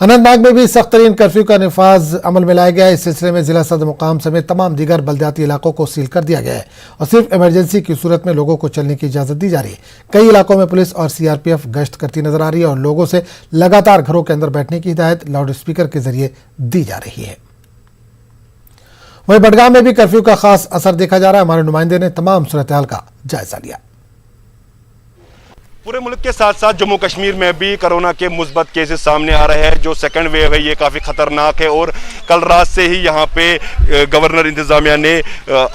अनंतनाग में भी सख्त तरीन कर्फ्यू का निफाज अमल में लाया गया है। इस सिलसिले में जिला सदर मुकाम समेत तमाम दीगर बल्दियाती इलाकों को सील कर दिया गया है और सिर्फ इमरजेंसी की सूरत में लोगों को चलने की इजाजत दी जा रही है। कई इलाकों में पुलिस और सीआरपीएफ गश्त करती नजर आ रही है और लोगों से लगातार घरों के अंदर बैठने की हिदायत लाउड स्पीकर के जरिए दी जा रही है। वहीं बडगाम में भी कर्फ्यू का खास असर देखा जा रहा है। हमारे नुमाइंदे ने तमाम सूरत हाल का जायजा लिया। पूरे मुल्क के साथ साथ जम्मू कश्मीर में भी कोरोना के मुस्बत केसेस सामने आ रहे हैं। जो सेकंड वेव है ये काफ़ी ख़तरनाक है और कल रात से ही यहाँ पे गवर्नर इंतज़ामिया ने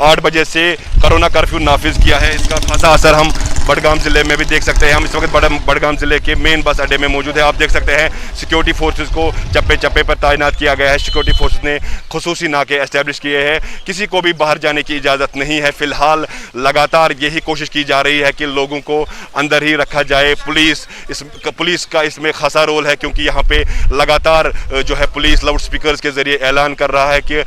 8 बजे से कोरोना कर्फ्यू नाफिज किया है। इसका खासा असर हम बडगाम ज़िले में भी देख सकते हैं। हम इस वक्त बडगाम ज़िले के मेन बस अड्डे में मौजूद है। आप देख सकते हैं सिक्योरिटी फोर्सेस को चप्पे चप्पे पर तैनात किया गया है। सिक्योरिटी फोर्सेस ने खुसूसी नाके एस्टेब्लिश किए हैं। किसी को भी बाहर जाने की इजाज़त नहीं है। फ़िलहाल लगातार यही कोशिश की जा रही है कि लोगों को अंदर ही रखा जाए। पुलिस का इसमें खासा रोल है क्योंकि यहाँ पे लगातार जो है पुलिस लाउड स्पीकर्स के ज़रिए ऐलान कर रहा है कि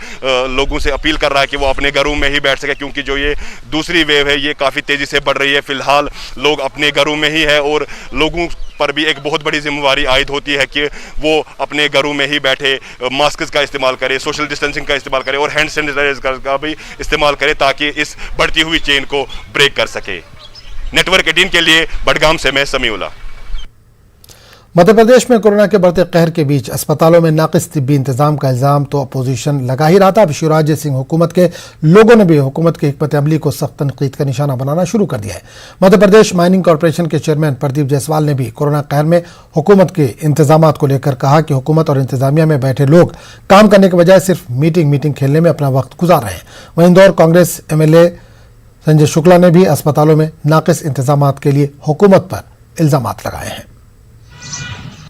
लोगों से अपील कर रहा है कि वो अपने घरों में ही बैठ सके क्योंकि जो ये दूसरी वेव है ये काफ़ी तेज़ी से बढ़ रही है। फ़िलहाल लोग अपने घरों में ही है और लोगों पर भी एक बहुत बड़ी जिम्मेवारी आयद होती है कि वो अपने घरों में ही बैठे, मास्क का इस्तेमाल करें, सोशल डिस्टेंसिंग का इस्तेमाल करें और हैंड सैनिटाइजर का भी इस्तेमाल करें ताकि इस बढ़ती हुई चेन को ब्रेक कर सके। नेटवर्क 18 के लिए बडगाम से मैं समीउल्लाह। मध्य प्रदेश में कोरोना के बढ़ते कहर के बीच अस्पतालों में नाकिस तिब्बी इंतजाम का इल्जाम तो अपोजिशन लगा ही रहा था। अब शिवराज सिंह हुकूमत के लोगों ने भी हुकूमत की हिकमत अमली को सख्त तनकीद का निशाना बनाना शुरू कर दिया है। मध्य प्रदेश माइनिंग कॉरपोरेशन के चेयरमैन प्रदीप जायसवाल ने भी कोरोना कहर में हुकूमत के इंतजाम को लेकर कहा कि हुकूमत और इंतजामिया में बैठे लोग काम करने के बजाय सिर्फ मीटिंग खेलने में अपना वक्त गुजार रहे हैं। वहीं इंदौर कांग्रेस MLA संजय शुक्ला ने भी अस्पतालों में नाकिस इंतजाम के लिए हुकूमत पर इल्जाम लगाए हैं।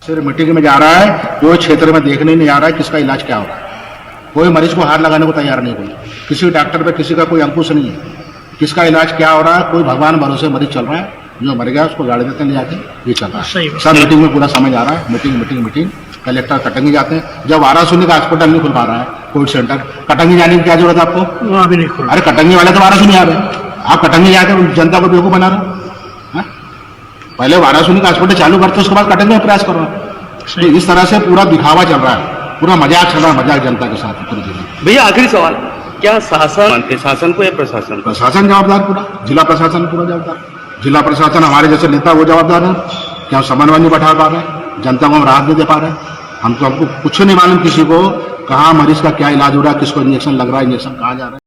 सिर्फ मीटिंग में जा रहा है, कोई क्षेत्र में देखने नहीं आ रहा है किसका इलाज क्या हो रहा है। कोई मरीज को हाथ लगाने को तैयार नहीं, कोई किसी डॉक्टर पे किसी का कोई अंकुश नहीं है। किसका इलाज क्या हो रहा है, कोई भगवान भरोसे मरीज चल रहा है, जो मर गया उसको गाड़ी देते ले जाके ये चल रहा है। सब मीटिंग में पूरा समय जा रहा है, मीटिंग। कलेक्टर कटंगी जाते हैं। जब वाराणसी का हॉस्पिटल नहीं खुल पा रहा है कोविड सेंटर, कटंगी जाने की क्या जरूरत है आपको? वहाँ भी नहीं खुल। अरे कटंगी वाले तो वाराणसी नहीं आ रहे, आप कटंगी जाकर जनता को बेवकूफ बना रहे। पहले वाराणसी का हॉस्पिटल चालू करते उसके बाद कटंगी में प्रयास कर रहे हैं। तो इस तरह से पूरा दिखावा चल रहा है, पूरा मजाक चल रहा है, मजाक जनता के साथ पूरी जिले। भैया आखिरी सवाल, क्या शासन को या प्रशासन? प्रशासन जवाबदार, पूरा जिला प्रशासन पूरा जवाबदार। जिला प्रशासन हमारे जैसे नेता वो जवाबदार है कि हम समन्वय नहीं बैठा पा रहे, जनता को हम राहत नहीं दे पा रहे। हमको कुछ नहीं मालूम किसी को कहाँ मरीज का क्या इलाज हो रहा है, किसको इंजेक्शन लग रहा है, इंजेक्शन कहाँ जा रहा है।